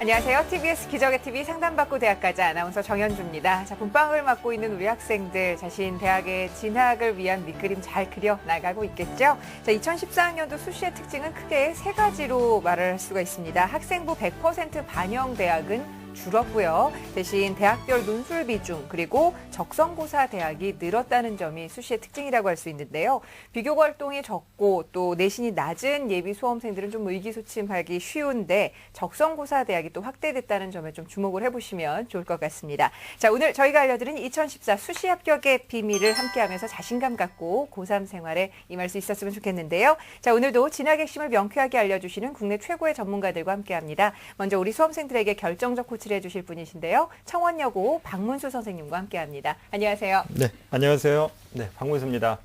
안녕하세요. TBS 기적의 TV 상담받고 대학가자 아나운서 정현주입니다. 자, 본방을 맡고 있는 우리 학생들 자신 대학의 진학을 위한 밑그림 잘 그려 나가고 있겠죠? 자, 2014학년도 수시의 특징은 크게 세 가지로 말을 할 수가 있습니다. 학생부 100% 반영 대학은 줄었고요. 대신 대학별 논술 비중 그리고 적성고사 대학이 늘었다는 점이 수시의 특징이라고 할 수 있는데요. 비교 활동이 적고 또 내신이 낮은 예비 수험생들은 좀 의기소침하기 쉬운데 적성고사 대학이 또 확대됐다는 점에 좀 주목을 해보시면 좋을 것 같습니다. 자, 오늘 저희가 알려드린 2014 수시 합격의 비밀을 함께하면서 자신감 갖고 고3 생활에 임할 수 있었으면 좋겠는데요. 자, 오늘도 진학의 핵심을 명쾌하게 알려주시는 국내 최고의 전문가들과 함께합니다. 먼저 우리 수험생들에게 결정적 코치를 해주실 분이신데요. 청원여고 박문수 선생님과 함께합니다. 안녕하세요. 네, 안녕하세요. 네, 박문수입니다.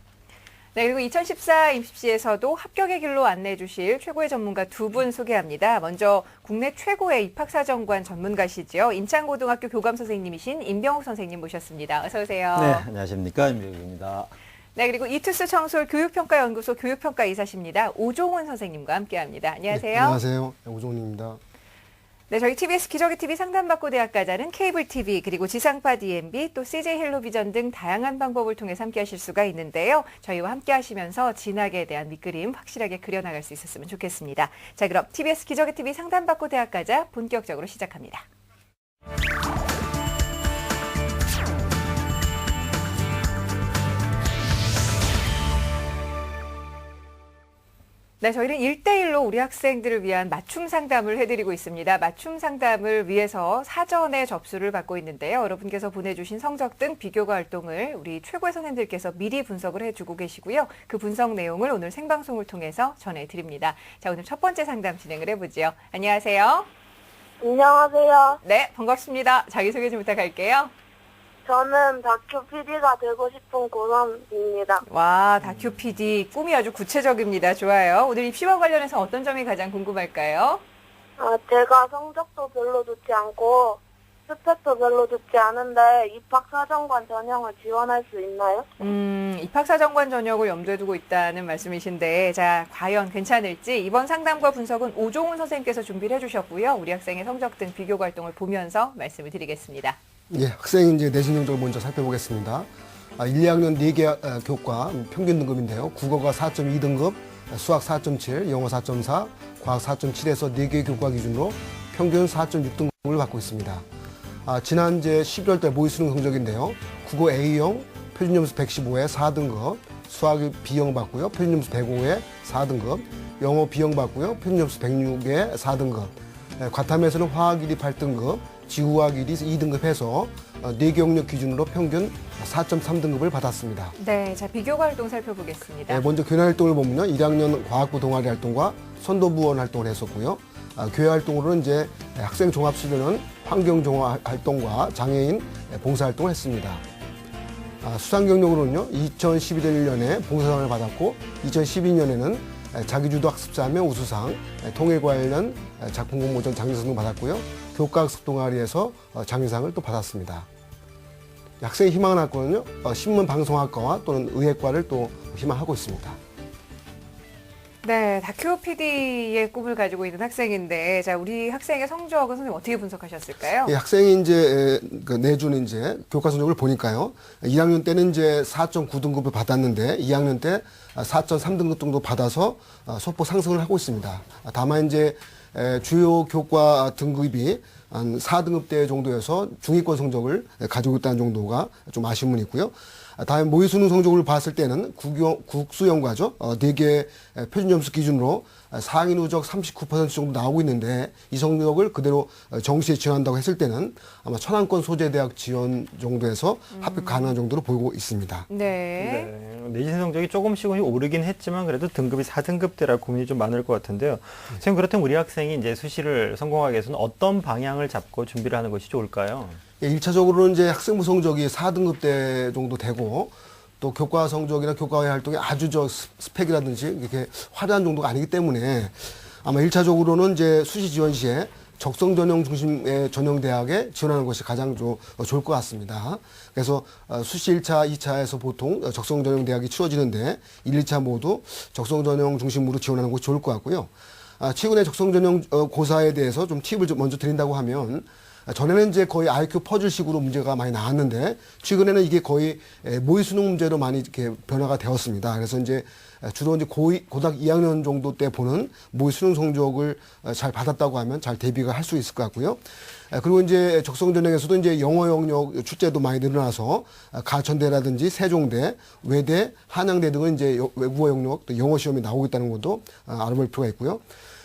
네, 그리고 2014 입시에서도 합격의 길로 안내해 주실 최고의 전문가 두 분 소개합니다. 먼저 국내 최고의 입학사정관 전문가시죠. 인천고등학교 교감 선생님이신 임병욱 선생님 모셨습니다. 어서 오세요. 네, 안녕하십니까. 임병욱입니다. 네, 그리고 이투스 청솔 교육평가연구소 교육평가 이사십니다. 오종훈 선생님과 함께합니다. 안녕하세요. 네, 안녕하세요. 오종훈입니다. 네, 저희 TBS 기적의 TV 상담받고 대학가자는 케이블 TV 그리고 지상파 DMB 또 CJ 헬로비전 등 다양한 방법을 통해서 함께하실 수가 있는데요. 저희와 함께하시면서 진학에 대한 밑그림 확실하게 그려나갈 수 있었으면 좋겠습니다. 자, 그럼 TBS 기적의 TV 상담받고 대학가자 본격적으로 시작합니다. 네, 저희는 1대1로 우리 학생들을 위한 맞춤 상담을 해드리고 있습니다. 맞춤 상담을 위해서 사전에 접수를 받고 있는데요. 여러분께서 보내주신 성적 등 비교과 활동을 우리 최고의 선생님들께서 미리 분석을 해주고 계시고요. 그 분석 내용을 오늘 생방송을 통해서 전해드립니다. 자, 오늘 첫 번째 상담 진행을 해보죠. 안녕하세요. 안녕하세요. 네, 반갑습니다. 자기소개 좀 부탁할게요. 저는 다큐 PD가 되고 싶은 고3입니다. 와, 다큐 PD 꿈이 아주 구체적입니다. 좋아요. 오늘 입시와 관련해서 어떤 점이 가장 궁금할까요? 제가 성적도 별로 좋지 않고 스펙도 별로 좋지 않은데 입학사정관 전형을 지원할 수 있나요? 입학사정관 전형을 염두에 두고 있다는 말씀이신데 자, 과연 괜찮을지 이번 상담과 분석은 오종훈 선생님께서 준비를 해주셨고요. 우리 학생의 성적 등 비교 활동을 보면서 말씀을 드리겠습니다. 예, 학생 이제 내신 성적을 먼저 살펴보겠습니다. 1, 2학년 4개 교과 평균 등급인데요. 국어가 4.2등급, 수학 4.7, 영어 4.4, 과학 4.7에서 4개 교과 기준으로 평균 4.6등급을 받고 있습니다. 지난 이제 11월 달 모의수능 성적인데요. 국어 A형, 표준점수 115에 4등급, 수학 B형 받고요. 표준점수 105에 4등급, 영어 B형 받고요. 표준점수 106에 4등급, 과탐에서는 화학 1이 8등급, 지구과학 1이 2등급 해서 4개 영역 기준으로 평균 4.3등급을 받았습니다. 네, 자, 비교 활동 살펴보겠습니다. 먼저 교내 활동을 보면요. 1학년 과학부 동아리 활동과 선도부원 활동을 했었고요. 교회 활동으로는 이제 학생 종합수련은 환경 종합 활동과 장애인 봉사 활동을 했습니다. 수상 경력으로는요. 2011년에 봉사상을 받았고 2012년에는 자기주도 학습자명 우수상, 통일 관련 작품 공모전 장려상도 받았고요. 교과학습 동아리에서 장려상을 또 받았습니다. 학생의 희망을 학과는요. 신문방송학과와 또는 의학과를 또 희망하고 있습니다. 네, 다큐 PD의 꿈을 가지고 있는 학생인데, 자, 우리 학생의 성적은 선생님 어떻게 분석하셨을까요? 예, 학생이 이제 내준 이제 교과 성적을 보니까요. 1학년 때는 이제 4.9등급을 받았는데 2학년 때 4.3등급 정도 받아서 소폭 상승을 하고 있습니다. 다만 이제 주요 교과 등급이 한 4등급대 정도여서 중위권 성적을 가지고 있다는 정도가 좀 아쉬움은 있고요. 다음에 모의수능 성적을 봤을 때는 국수영과죠. 4개 표준점수 기준으로 상위 누적 39% 정도 나오고 있는데 이 성적을 그대로 정시에 지원한다고 했을 때는 아마 천안권 소재대학 지원 정도에서 합격 가능한 정도로 보이고 있습니다. 네. 내신 성적이 조금씩 오르긴 했지만 그래도 등급이 4등급대라 고민이 좀 많을 것 같은데요. 선생님, 그렇다면 우리 학생이 이제 수시를 성공하기 위해서는 어떤 방향을 잡고 준비를 하는 것이 좋을까요? 예, 1차적으로는 이제 학생부 성적이 4등급대 정도 되고 또 교과 성적이나 교과외 활동이 아주 스펙이라든지 이렇게 화려한 정도가 아니기 때문에 아마 1차적으로는 이제 수시 지원 시에 적성 전형 중심의 전형 대학에 지원하는 것이 가장 좋을 것 같습니다. 그래서 수시 1차, 2차에서 보통 적성 전형 대학이 치러지는데 1, 2차 모두 적성 전형 중심으로 지원하는 것이 좋을 것 같고요. 최근에 적성 전형 고사에 대해서 좀 팁을 좀 먼저 드린다고 하면 전에는 이제 거의 IQ 퍼즐식으로 문제가 많이 나왔는데 최근에는 이게 거의 모의 수능 문제로 많이 이렇게 변화가 되었습니다. 그래서 이제 주로 이제 고등학교 2학년 정도 때 보는 모의 수능 성적을 잘 받았다고 하면 잘 대비가 할 수 있을 것 같고요. 그리고 이제 적성 전형에서도 이제 영어 영역 출제도 많이 늘어나서 가천대라든지 세종대, 외대, 한양대 등은 이제 외국어 영역 또 영어 시험이 나오고 있다는 것도 알아볼 필요가 있고요.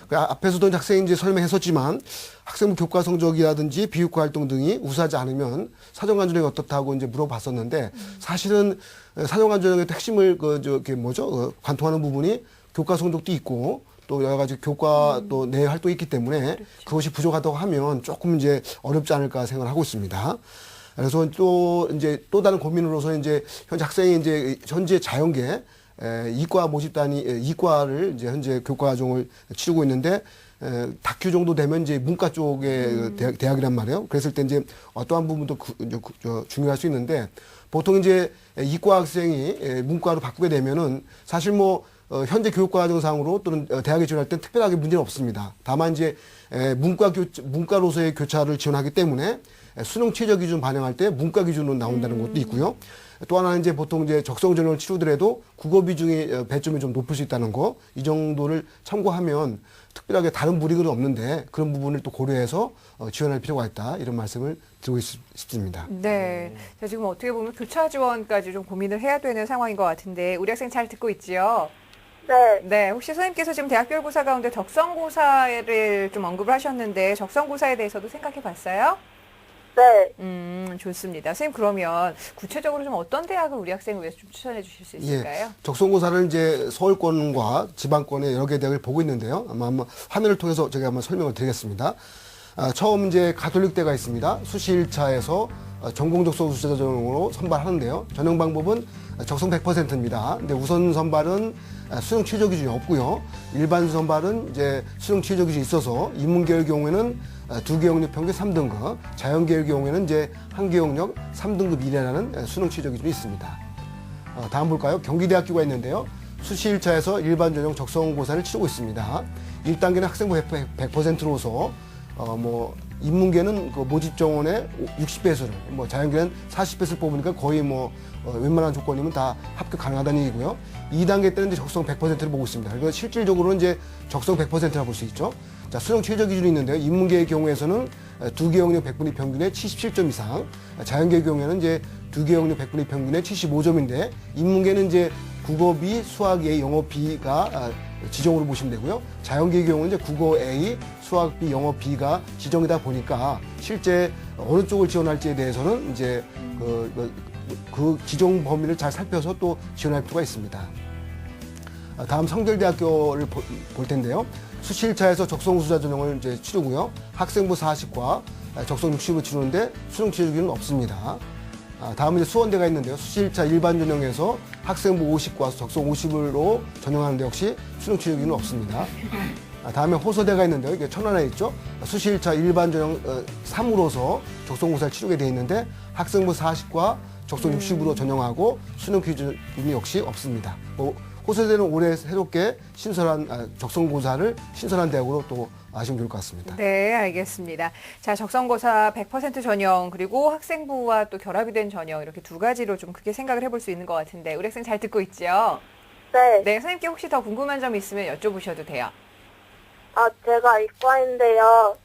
앞에서도 학생이 이제 설명했었지만 학생부 교과 성적이라든지 비교과 활동 등이 우수하지 않으면 사정관 전형이 어떻다고 이제 물어봤었는데 사실은 사정관 전형의 핵심을 관통하는 부분이 교과 성적도 있고 또 여러 가지 교과 또 내 활동이 있기 때문에 그것이 부족하다고 하면 조금 이제 어렵지 않을까 생각을 하고 있습니다. 그래서 또 다른 고민으로서 이제 현재 학생이 이제 현재 자연계 이과 모집단이 이과를 이제 현재 교과 과정을 치르고 있는데 다큐 정도 되면 이제 문과 쪽의 대학이란 말이에요. 그랬을 때 이제 어떠한 부분도 중요할 수 있는데 보통 이제 이과 학생이 문과로 바꾸게 되면은 사실 뭐 현재 교육과정상으로 또는 대학에 지원할 땐 특별하게 문제는 없습니다. 다만 이제 문과로서의 교차를 지원하기 때문에 수능 최저 기준 반영할 때 문과 기준으로 나온다는 것도 있고요. 또 하나는 이제 보통 이제 적성 전형을 치르더라도 국어 비중이 배점이 좀 높을 수 있다는 거, 이 정도를 참고하면 특별하게 다른 불이익은 없는데 그런 부분을 또 고려해서 지원할 필요가 있다, 이런 말씀을 드리고 싶습니다. 네. 자, 지금 어떻게 보면 교차 지원까지 좀 고민을 해야 되는 상황인 것 같은데 우리 학생 잘 듣고 있지요? 네. 네. 혹시 선생님께서 지금 대학별고사 가운데 적성고사를 좀 언급을 하셨는데 적성고사에 대해서도 생각해 봤어요? 네. 좋습니다. 선생님 그러면 구체적으로 좀 어떤 대학을 우리 학생을 위해서 좀 추천해 주실 수 있을까요? 예, 적성고사를 이제 서울권과 지방권의 여러 개 대학을 보고 있는데요. 아마 화면을 통해서 제가 한번 설명을 드리겠습니다. 처음 이제 가톨릭대가 있습니다. 수시 1차에서 전공 적성 수시자 전형으로 선발하는데요. 전형 방법은 적성 100%입니다. 근데 우선 선발은 수능 최저 기준이 없고요. 일반 선발은 이제 수능 최저 기준이 있어서 인문계열 경우에는 2개 영역 평균 3등급, 자연계열 경우에는 이제 1개 영역 3등급 이내라는 수능 최저 기준이 있습니다. 다음 볼까요? 경기대학교가 있는데요. 수시 1차에서 일반 전형 적성고사를 치르고 있습니다. 1단계는 학생부 100%로서 인문계는 그 모집 정원의 60배수를, 자연계는 40배수를 뽑으니까 거의 웬만한 조건이면 다 합격 가능하다는 얘기고요. 2단계 때는 이제 적성 100%를 보고 있습니다. 그리고 실질적으로는 이제 적성 100%라 볼 수 있죠. 자, 수능 최저 기준이 있는데요. 인문계의 경우에서는 2개 영역 100분위 평균의 77점 이상, 자연계의 경우에는 이제 2개 영역 100분위 평균의 75점인데, 인문계는 이제 국어 B, 수학 A, 영어 B가 지정으로 보시면 되고요. 자연계의 경우는 이제 국어 A, 수학 B, 영어 B가 지정이다 보니까 실제 어느 쪽을 지원할지에 대해서는 이제 그 지정 범위를 잘 살펴서 또 지원할 필요가 있습니다. 다음 성결대학교를 볼 텐데요. 수시 1차에서 적성 우수자 전형을 이제 치르고요. 학생부 40과 적성 60을 치르는데 수능 최저 기준은 없습니다. 다음은 이제 수원대가 있는데요. 수시 1차 일반 전형에서 학생부 50과 적성 50으로 전형하는데 역시 수능 최저 기준은 없습니다. 다음에 호서대가 있는데요. 이게 천안에 있죠. 수시 1차 일반 전형 3으로서 적성고사를 치르게 되어 있는데 학생부 40과 적성 60으로 전형하고 수능 기준이 역시 없습니다. 호서대는 올해 새롭게 적성고사를 신설한 대학으로 또 아시면 좋을 것 같습니다. 네, 알겠습니다. 자, 적성고사 100% 전형 그리고 학생부와 또 결합이 된 전형 이렇게 두 가지로 좀 크게 생각을 해볼 수 있는 것 같은데 우리 학생 잘 듣고 있죠? 네. 네, 선생님께 혹시 더 궁금한 점이 있으면 여쭤보셔도 돼요. 제가 이과인데요.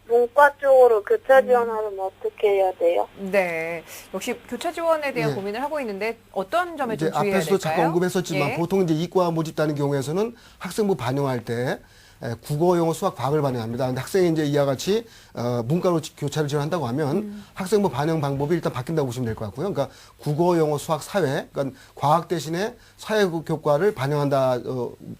문과 쪽으로 교차 지원하려면 어떻게 해야 돼요? 네, 역시 교차 지원에 대한 예. 고민을 하고 있는데 어떤 점에 이제 좀 주의해야 앞에서도 될까요? 잠깐 언급했었지만 예. 보통 이제 이과 모집단의 경우에서는 학생부 반영할 때 국어, 영어, 수학, 과학을 반영합니다. 근데 학생이 이제 이와 같이 문과로 교차를 지원한다고 하면 학생부 반영 방법이 일단 바뀐다고 보시면 될 것 같고요. 그러니까 국어, 영어, 수학, 사회, 그러니까 과학 대신에 사회 교과를 반영한다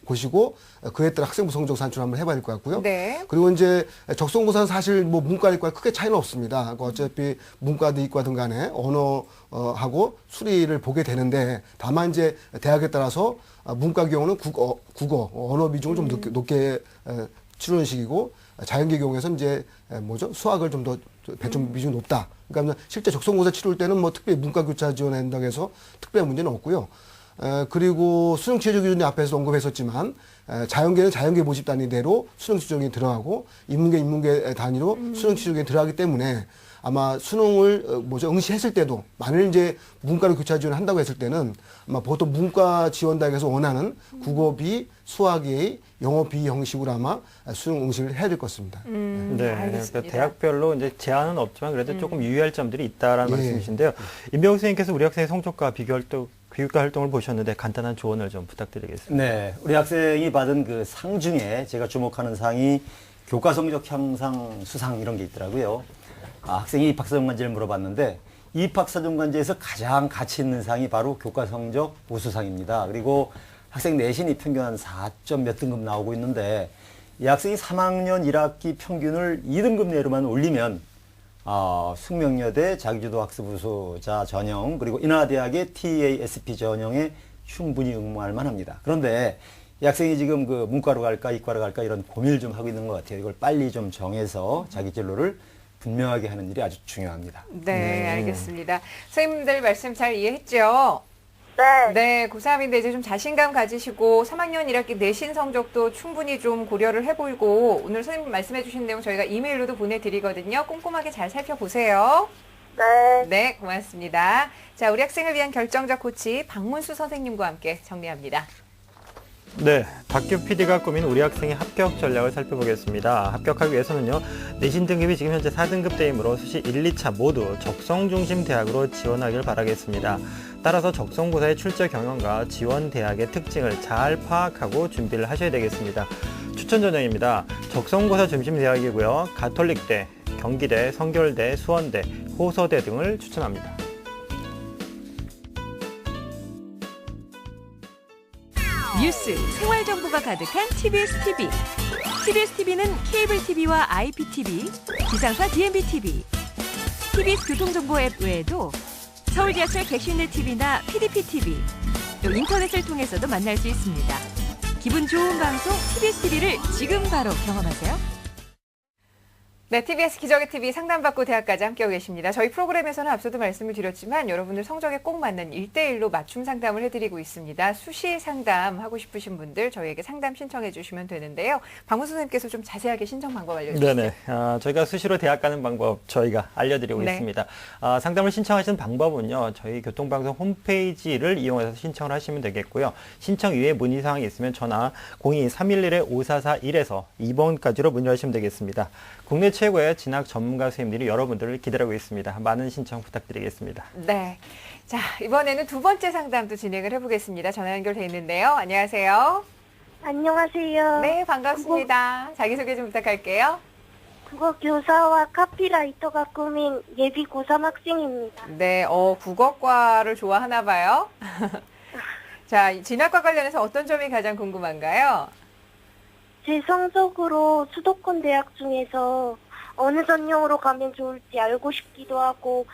보시고 그에 따라 학생부 성적 산출 한번 해봐야 될 것 같고요. 네. 그리고 이제 적성고사는 사실 문과, 이과 크게 차이는 없습니다. 그러니까 어차피 문과든 이과든 간에 언어하고 수리를 보게 되는데 다만 이제 대학에 따라서 문과 경우는 국어, 언어 비중을 좀 높게 치르는 식이고 자연계 경우에서는 이제 수학을 좀 더 배점 비중이 높다. 그러니까 실제 적성고사 치를 때는 특별히 문과 교차 지원한다고 해서 특별한 문제는 없고요. 그리고 수능 최저 기준이 앞에서 언급했었지만 자연계는 자연계 모집 단위대로 수능 최저기에 들어가고 인문계 단위로 수능 최저기에 들어가기 때문에 아마 수능을 응시했을 때도 만일 이제 문과로 교차 지원을 한다고 했을 때는 아마 보통 문과 지원단에서 원하는 국어 B, 수학 A, 영어 B 형식으로 아마 수능 응시를 해야 될 것 같습니다. 네, 알겠습니다. 그러니까 대학별로 이제 제한은 없지만 그래도 조금 유의할 점들이 있다라는 예. 말씀이신데요. 임병욱 선생님께서 우리 학생의 성적과 교육과 활동을 보셨는데 간단한 조언을 좀 부탁드리겠습니다. 네, 우리 학생이 받은 그 상 중에 제가 주목하는 상이 교과 성적 향상 수상 이런 게 있더라고요. 학생이 입학사정관제를 물어봤는데 입학사정관제에서 가장 가치 있는 상이 바로 교과 성적 우수상입니다. 그리고 학생 내신이 평균 한 4점 몇 등급 나오고 있는데 이 학생이 3학년 1학기 평균을 2등급 내로만 올리면 숙명여대 자기주도 학습 우수자 전형 그리고 인하대학의 TASP 전형에 충분히 응모할 만합니다. 그런데 이 학생이 지금 그 문과로 갈까 이과로 갈까 이런 고민을 좀 하고 있는 것 같아요. 이걸 빨리 좀 정해서 자기 진로를 분명하게 하는 일이 아주 중요합니다. 네, 알겠습니다. 선생님들 말씀 잘 이해했죠? 네. 네, 고3인데 이제 좀 자신감 가지시고 3학년 1학기 내신 성적도 충분히 좀 고려를 해보고 오늘 선생님 말씀해 주신 내용 저희가 이메일로도 보내드리거든요. 꼼꼼하게 잘 살펴보세요. 네. 네, 고맙습니다. 자, 우리 학생을 위한 결정적 코치 박문수 선생님과 함께 정리합니다. 네, 박규 PD가 꾸민 우리 학생의 합격 전략을 살펴보겠습니다. 합격하기 위해서는요, 내신 등급이 지금 현재 4등급대이므로 수시 1, 2차 모두 적성 중심 대학으로 지원하길 바라겠습니다. 따라서 적성고사의 출제 경험과 지원 대학의 특징을 잘 파악하고 준비를 하셔야 되겠습니다. 추천 전형입니다. 적성고사 중심 대학이고요. 가톨릭대, 경기대, 성결대, 수원대, 호서대 등을 추천합니다. 뉴스, 생활 정보가 가득한 TBS TV. TBS TV는 케이블 TV와 IPTV, 지상파 DMB TV, TBS 교통정보 앱 외에도 서울 지하철 객실내 TV나 PDP TV, 또 인터넷을 통해서도 만날 수 있습니다. 기분 좋은 방송 TBS TV를 지금 바로 경험하세요. 네, TBS 기적의 TV 상담받고 대학까지 함께하고 계십니다. 저희 프로그램에서는 앞서도 말씀을 드렸지만 여러분들 성적에 꼭 맞는 1대1로 맞춤 상담을 해드리고 있습니다. 수시 상담 하고 싶으신 분들 저희에게 상담 신청해 주시면 되는데요. 박문수 선생님께서 좀 자세하게 신청 방법 알려주시죠. 네네. 저희가 수시로 대학 가는 방법 저희가 알려드리고 네. 있습니다. 상담을 신청하시는 방법은요. 저희 교통방송 홈페이지를 이용해서 신청을 하시면 되겠고요. 신청 이외에 문의사항이 있으면 전화 02-311-5441에서 2번까지로 문의하시면 되겠습니다. 국내 최고의 진학 전문가 선생님들이 여러분들을 기다리고 있습니다. 많은 신청 부탁드리겠습니다. 네. 자, 이번에는 두 번째 상담도 진행을 해보겠습니다. 전화 연결돼 있는데요. 안녕하세요. 안녕하세요. 네, 반갑습니다. 자기소개 좀 부탁할게요. 국어 교사와 카피라이터가 꾸민 예비 고3 학생입니다. 네, 국어과를 좋아하나 봐요. 자, 진학과 관련해서 어떤 점이 가장 궁금한가요? 제 성적으로 수도권 대학 중에서 어느 전형으로 가면 좋을지 알고 싶기도 하고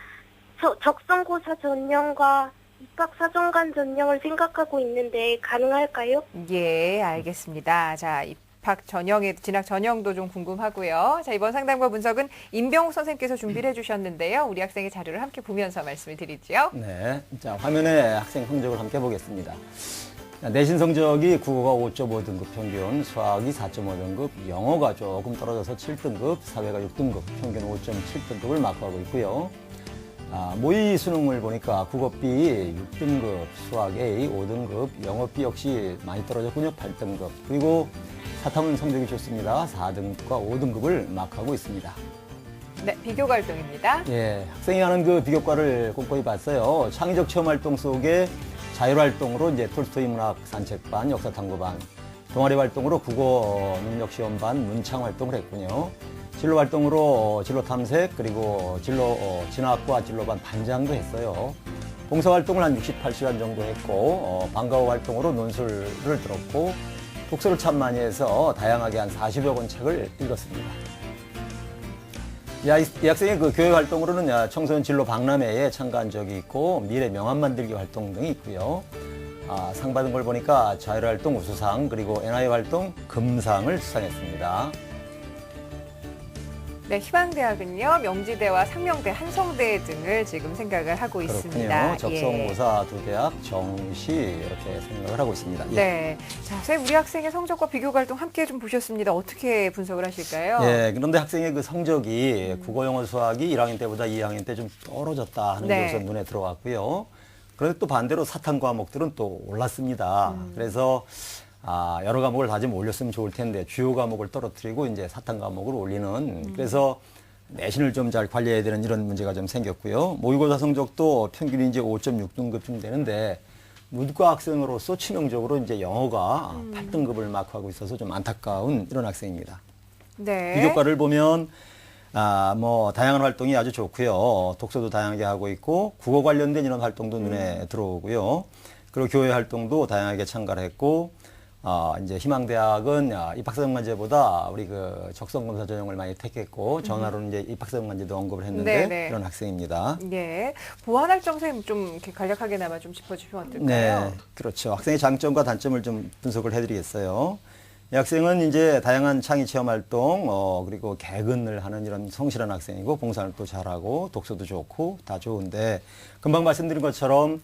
적성고사 전형과 입학사정관 전형을 생각하고 있는데 가능할까요? 예, 알겠습니다. 자, 입학 전형의 진학 전형도 좀 궁금하고요. 자, 이번 상담과 분석은 임병욱 선생님께서 준비를 해주셨는데요. 우리 학생의 자료를 함께 보면서 말씀을 드리죠. 네, 자 화면에 학생 성적을 함께 보겠습니다. 내신 성적이 국어가 5.5등급 평균, 수학이 4.5등급, 영어가 조금 떨어져서 7등급, 사회가 6등급, 평균 5.7등급을 마크하고 있고요. 모의 수능을 보니까 국어 B 6등급, 수학 A 5등급, 영어 B 역시 많이 떨어졌군요. 8등급. 그리고 사탐은 성적이 좋습니다. 4등급과 5등급을 마크하고 있습니다. 네, 비교과 활동입니다. 예, 학생이 하는 그 비교과를 꼼꼼히 봤어요. 창의적 체험 활동 속에 자율활동으로 이제 톨스토이 문학 산책반, 역사탐구반, 동아리 활동으로 국어 능력 시험반, 문창 활동을 했군요. 진로 활동으로 진로 탐색 그리고 진학과 진로반 반장도 했어요. 봉사 활동을 한 68시간 정도 했고 방과후 활동으로 논술을 들었고 독서를 참 많이 해서 다양하게 한 40여 권 책을 읽었습니다. 이 학생의 그 교육 활동으로는 청소년 진로 박람회에 참가한 적이 있고 미래 명함 만들기 활동 등이 있고요. 상 받은 걸 보니까 자율활동 우수상 그리고 NI 활동 금상을 수상했습니다. 네, 희망대학은요, 명지대와 상명대, 한성대 등을 지금 생각을 하고 있습니다. 그렇군요. 적성고사 두 대학, 정시 이렇게 생각을 하고 있습니다. 예. 네. 자, 선생님, 우리 학생의 성적과 비교 활동 함께 좀 보셨습니다. 어떻게 분석을 하실까요? 예, 그런데 학생의 그 성적이 국어, 영어, 수학이 1학년 때보다 2학년 때 좀 떨어졌다 하는 네. 게 우선 눈에 들어왔고요. 그런데 또 반대로 사탐 과목들은 또 올랐습니다. 그래서 여러 과목을 다 좀 올렸으면 좋을 텐데 주요 과목을 떨어뜨리고 이제 사탐 과목을 올리는 그래서 내신을 좀 잘 관리해야 되는 이런 문제가 좀 생겼고요. 모의고사 성적도 평균이 이제 5.6등급쯤 되는데 문과 학생으로서 치명적으로 이제 영어가 8등급을 마크하고 있어서 좀 안타까운 이런 학생입니다. 네. 비교과를 보면 뭐 다양한 활동이 아주 좋고요. 독서도 다양하게 하고 있고 국어 관련된 이런 활동도 눈에 들어오고요. 그리고 교회 활동도 다양하게 참가를 했고 이제 희망대학은 입학사정관제보다 우리 그 적성검사 전형을 많이 택했고 전화로는 이제 입학사정관제도 언급을 했는데 네네. 그런 학생입니다. 예. 보완할점 선생님 좀 이렇게 간략하게나마 좀 짚어주시면 어떨까요? 네, 그렇죠. 학생의 장점과 단점을 좀 분석을 해드리겠어요. 이 학생은 이제 다양한 창의 체험 활동, 그리고 개근을 하는 이런 성실한 학생이고 봉사활동도 잘하고 독서도 좋고 다 좋은데 금방 말씀드린 것처럼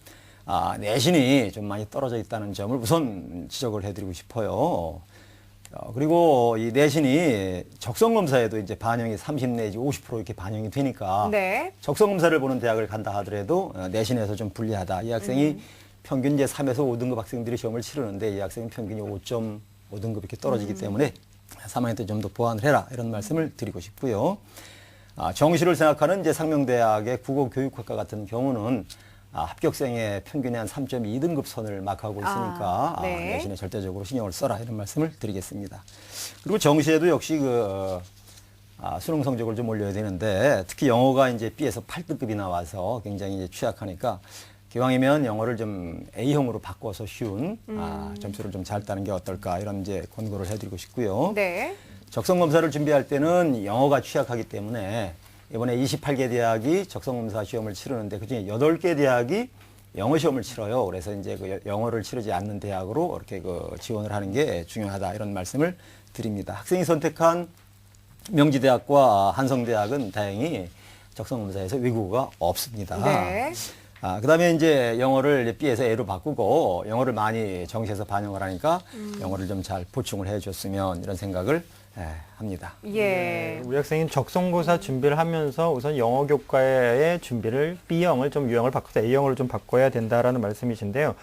내신이 좀 많이 떨어져 있다는 점을 우선 지적을 해드리고 싶어요. 그리고 이 내신이 적성검사에도 이제 반영이 30 내지 50% 이렇게 반영이 되니까 네. 적성검사를 보는 대학을 간다 하더라도 내신에서 좀 불리하다. 이 학생이 평균 이제 3에서 5등급 학생들이 시험을 치르는데 이 학생은 평균이 5.5등급 이렇게 떨어지기 때문에 3학년 때 좀 더 보완을 해라 이런 말씀을 드리고 싶고요. 정시를 생각하는 이제 상명대학의 국어교육학과 같은 경우는 합격생의 평균이 한 3.2등급 선을 마크하고 있으니까 네. 내신에 절대적으로 신경을 써라 이런 말씀을 드리겠습니다. 그리고 정시에도 역시 수능 성적을 좀 올려야 되는데 특히 영어가 이제 B에서 8등급이 나와서 굉장히 이제 취약하니까 기왕이면 영어를 좀 A형으로 바꿔서 쉬운 점수를 좀 잘 따는 게 어떨까 이런 이제 권고를 해드리고 싶고요. 네. 적성검사를 준비할 때는 영어가 취약하기 때문에 이번에 28개 대학이 적성검사 시험을 치르는데 그중에 8개 대학이 영어 시험을 치러요. 그래서 이제 그 영어를 치르지 않는 대학으로 이렇게 그 지원을 하는 게 중요하다 이런 말씀을 드립니다. 학생이 선택한 명지대학과 한성대학은 다행히 적성검사에서 외국어가 없습니다. 네. 그다음에 이제 영어를 B에서 A로 바꾸고 영어를 많이 정시에서 반영을 하니까 영어를 좀 잘 보충을 해줬으면 이런 생각을 합니다. 예. 우리 학생이 적성고사 준비를 하면서 우선 영어 교과의 준비를 B형을 좀 유형을 바꿔서 A형으로 좀 바꿔야 된다라는 말씀이신데요.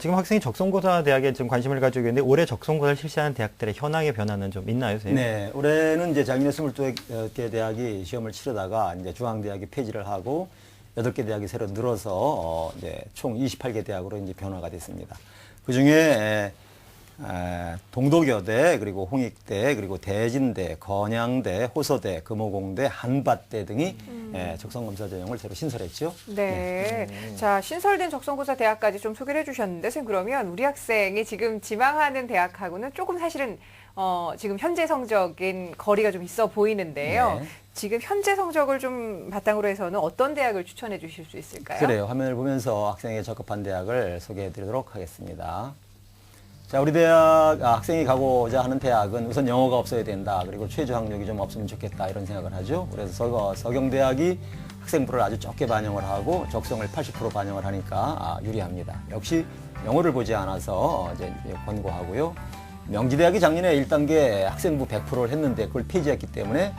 지금 학생이 적성고사 대학에 지금 관심을 가지고 있는데 올해 적성고사를 실시하는 대학들의 현황의 변화는 좀 있나요, 선생님? 네, 올해는 이제 작년에 22개 대학이 시험을 치르다가 이제 중앙대학이 폐지를 하고 8개 대학이 새로 늘어서 이제 총 28개 대학으로 이제 변화가 됐습니다. 그 중에 동독여대, 그리고 홍익대, 그리고 대진대, 건양대, 호서대, 금호공대, 한밭대 등이 적성검사 전형을 새로 신설했죠. 네. 자, 신설된 적성고사 대학까지 좀 소개를 해주셨는데, 선생님, 그러면 우리 학생이 지금 지망하는 대학하고는 조금 사실은 지금 현재 성적인 거리가 좀 있어 보이는데요. 네. 지금 현재 성적을 좀 바탕으로 해서는 어떤 대학을 추천해 주실 수 있을까요? 그래요. 화면을 보면서 학생에게 적합한 대학을 소개해 드리도록 하겠습니다. 자, 우리 대학, 학생이 가고자 하는 대학은 우선 영어가 없어야 된다. 그리고 최저 학력이 좀 없으면 좋겠다. 이런 생각을 하죠. 그래서 서경대학이 학생부를 아주 적게 반영을 하고 적성을 80% 반영을 하니까 유리합니다. 역시 영어를 보지 않아서 이제 권고하고요. 명지대학이 작년에 1단계 학생부 100%를 했는데 그걸 폐지했기 때문에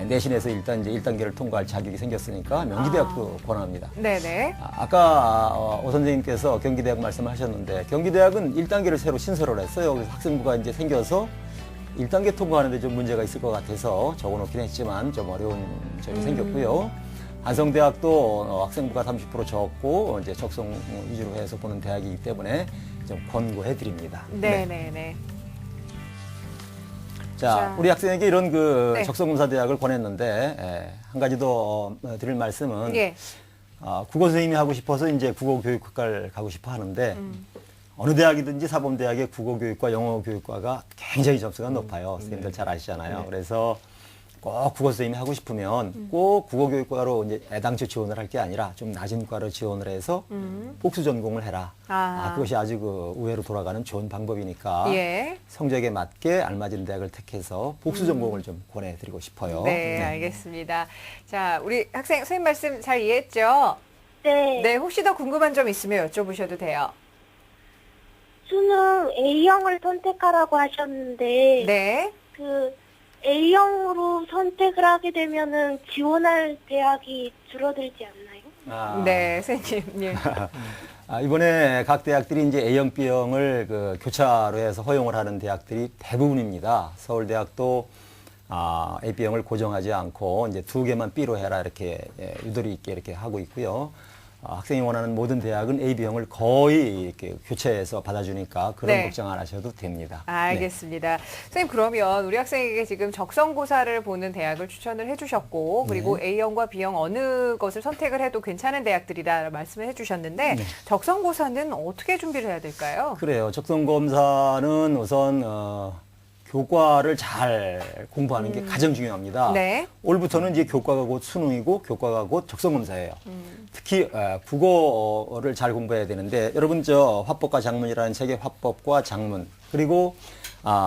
내신에서 일단 이제 1단계를 통과할 자격이 생겼으니까 명지대학도 권합니다. 네네. 아까 오 선생님께서 경기대학 말씀하셨는데 경기대학은 1단계를 새로 신설을 했어요. 그래서 학생부가 이제 생겨서 1단계 통과하는데 좀 문제가 있을 것 같아서 적어놓긴 했지만 좀 어려운 점이 생겼고요. 한성대학도 학생부가 30% 적고 이제 적성 위주로 해서 보는 대학이기 때문에 좀 권고해드립니다. 네네네. 자, 우리 학생에게 이런 네. 적성검사 대학을 권했는데 한 가지 더 드릴 말씀은 예. 국어 선생님이 하고 싶어서 이제 국어교육학과를 가고 싶어 하는데 어느 대학이든지 사범대학의 국어교육과 영어교육과가 굉장히 점수가 높아요. 선생님들 잘 아시잖아요. 네. 그래서 꼭 국어 선생님이 하고 싶으면 꼭 국어교육과로 이제 애당초 지원을 할 게 아니라 좀 낮은 과로 지원을 해서 복수 전공을 해라. 그것이 아주 그 의외로 돌아가는 좋은 방법이니까 예. 성적에 맞게 알맞은 대학을 택해서 복수 전공을 좀 권해드리고 싶어요. 네, 알겠습니다. 자, 우리 학생 선생님 말씀 잘 이해했죠? 네. 네, 혹시 더 궁금한 점 있으면 여쭤보셔도 돼요. 수능 A형을 선택하라고 하셨는데 네. 그 A형으로 선택을 하게 되면은 지원할 대학이 줄어들지 않나요? 네, 선생님. 예. 이번에 각 대학들이 이제 A형, B형을 그 교차로 해서 허용을 하는 대학들이 대부분입니다. 서울대학도 A, B형을 고정하지 않고 이제 2개만 B로 해라 이렇게 유도리 있게 이렇게 하고 있고요. 학생이 원하는 모든 대학은 A, B형을 거의 이렇게 교체해서 받아주니까 그런 네. 걱정 안 하셔도 됩니다. 알겠습니다. 선생님, 그러면 우리 학생에게 지금 적성고사를 보는 대학을 추천을 해주셨고, 그리고 A형과 B형 어느 것을 선택을 해도 괜찮은 대학들이다 말씀을 해주셨는데, 적성고사는 어떻게 준비를 해야 될까요? 그래요. 적성검사는 우선 교과를 잘 공부하는 게 가장 중요합니다. 네. 올부터는 이제 교과가 곧 수능이고 교과가 곧 적성검사예요. 특히 국어를 잘 공부해야 되는데 여러분 저 화법과 장문이라는 책의 화법과 장문 그리고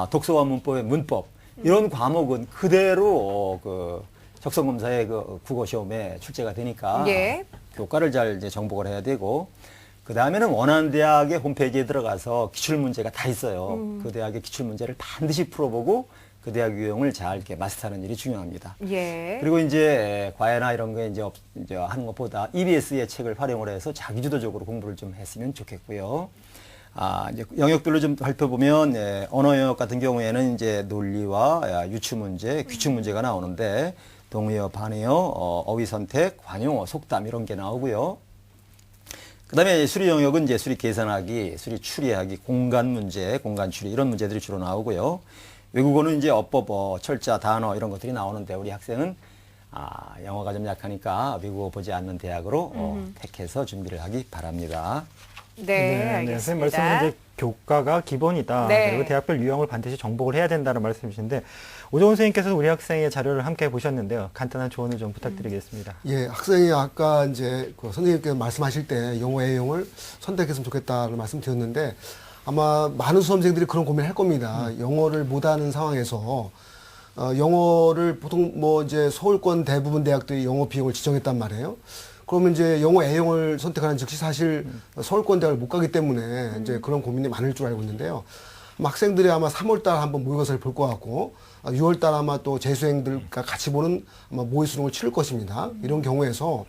독서와 문법의 문법 이런 과목은 그대로 그 적성검사의 그 국어시험에 출제가 되니까 예. 교과를 잘 이제 정복을 해야 되고 그 다음에는 원하는 대학의 홈페이지에 들어가서 기출문제가 다 있어요. 그 대학의 기출문제를 반드시 풀어보고 그 대학 유형을 잘 이렇게 마스터하는 일이 중요합니다. 예. 그리고 이제 과외나 이런 거 이제 하는 것보다 EBS의 책을 활용을 해서 자기주도적으로 공부를 좀 했으면 좋겠고요. 이제 영역별로 좀 살펴보면 언어 영역 같은 경우에는 이제 논리와 유추 문제, 규칙 문제가 나오는데 동의어, 반의어, 어휘 선택, 관용어, 속담 이런 게 나오고요. 그다음에 수리 영역은 이제 수리 계산하기, 수리 추리하기, 공간 문제, 공간 추리 이런 문제들이 주로 나오고요. 외국어는 이제 어법, 철자, 단어 이런 것들이 나오는데 우리 학생은 영어가 좀 약하니까 외국어 보지 않는 대학으로 택해서 준비를 하기 바랍니다. 네, 알겠습니다. 선생님 말씀은 이제 교과가 기본이다. 네. 그리고 대학별 유형을 반드시 정복을 해야 된다는 말씀이신데 오정훈 선생님께서 우리 학생의 자료를 함께 보셨는데요. 간단한 조언을 좀 부탁드리겠습니다. 예, 학생이 아까 이제 그 선생님께서 말씀하실 때 영어 A형을 선택했으면 좋겠다는 말씀 드렸는데 아마 많은 수험생들이 그런 고민을 할 겁니다. 영어를 못하는 상황에서 영어를 보통 뭐 이제 서울권 대부분 대학들이 영어 비용을 지정했단 말이에요. 그러면 이제 영어 A형을 선택하는 즉시 사실 서울권 대학을 못 가기 때문에 이제 그런 고민이 많을 줄 알고 있는데요. 아마 학생들이 아마 3월달 한번 모의고사를 볼 것 같고 6월달 아마 또 재수생들과 같이 보는 아마 모의 수능을 치를 것입니다. 이런 경우에서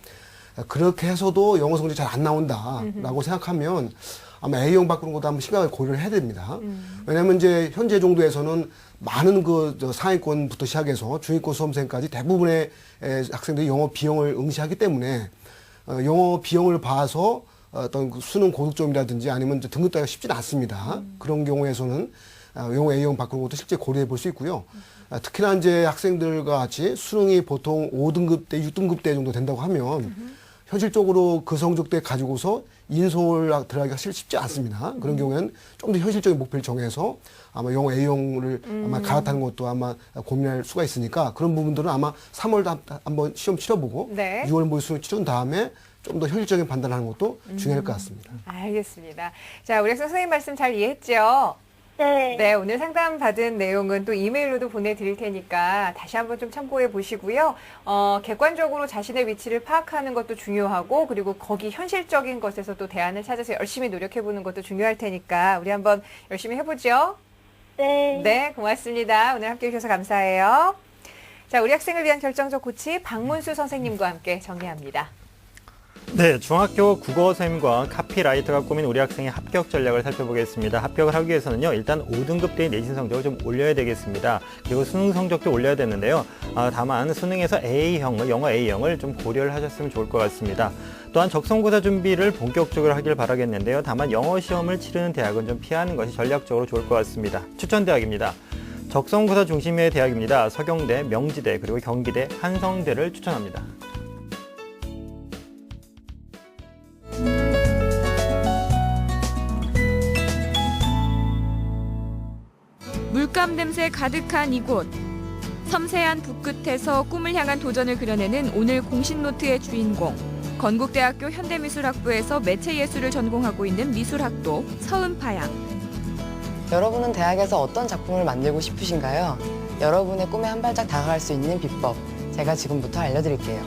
그렇게 해서도 영어 성적이 잘 안 나온다라고 생각하면 아마 A형 바꾸는 것도 한번 심각하게 고려를 해야 됩니다. 왜냐하면 이제 현재 정도에서는 많은 그 상위권부터 시작해서 중위권 수험생까지 대부분의 학생들이 영어 B형을 응시하기 때문에 영어 B형을 봐서 어떤 그 수능 고득점이라든지 아니면 등급 따기가 쉽지는 않습니다. 그런 경우에서는 영어 A형 바꾸는 것도 실제 고려해 볼 수 있고요. 특히나 이제 학생들과 같이 수능이 보통 5등급대, 6등급대 정도 된다고 하면 현실적으로 그 성적대 가지고서 인서울 들어가기가 쉽지 않습니다. 그런 경우에는 좀 더 현실적인 목표를 정해서 아마 영어 A형을 아마 갈아타는 것도 아마 고민할 수가 있으니까 그런 부분들은 아마 3월 한번 시험 치러보고 네. 6월 모의 수능 치른 다음에 좀 더 현실적인 판단하는 것도 중요할 것 같습니다. 알겠습니다. 자, 우리 학생 선생님 말씀 잘 이해했죠? 네. 네, 오늘 상담 받은 내용은 또 이메일로도 보내드릴 테니까 다시 한번 좀 참고해 보시고요. 객관적으로 자신의 위치를 파악하는 것도 중요하고 그리고 거기 현실적인 것에서 또 대안을 찾아서 열심히 노력해 보는 것도 중요할 테니까 우리 한번 열심히 해보죠. 네. 네, 고맙습니다. 오늘 함께 해주셔서 감사해요. 자, 우리 학생을 위한 결정적 코치 박문수 선생님과 함께 정리합니다. 네, 중학교 국어 쌤과 카피라이터가 꾸민 우리 학생의 합격 전략을 살펴보겠습니다. 합격을 하기 위해서는요, 일단 5등급대의 내신 성적을 좀 올려야 되겠습니다. 그리고 수능 성적도 올려야 되는데요. 다만 수능에서 A형, 영어 A형을 좀 고려를 하셨으면 좋을 것 같습니다. 또한 적성고사 준비를 본격적으로 하길 바라겠는데요. 다만 영어 시험을 치르는 대학은 좀 피하는 것이 전략적으로 좋을 것 같습니다. 추천 대학입니다. 적성고사 중심의 대학입니다. 서경대, 명지대, 그리고 경기대, 한성대를 추천합니다. 물감 냄새 가득한 이곳. 섬세한 붓끝에서 꿈을 향한 도전을 그려내는 오늘 공신노트의 주인공. 건국대학교 현대미술학부에서 매체예술을 전공하고 있는 미술학도 서은파양. 여러분은 대학에서 어떤 작품을 만들고 싶으신가요? 여러분의 꿈에 한 발짝 다가갈 수 있는 비법, 제가 지금부터 알려드릴게요.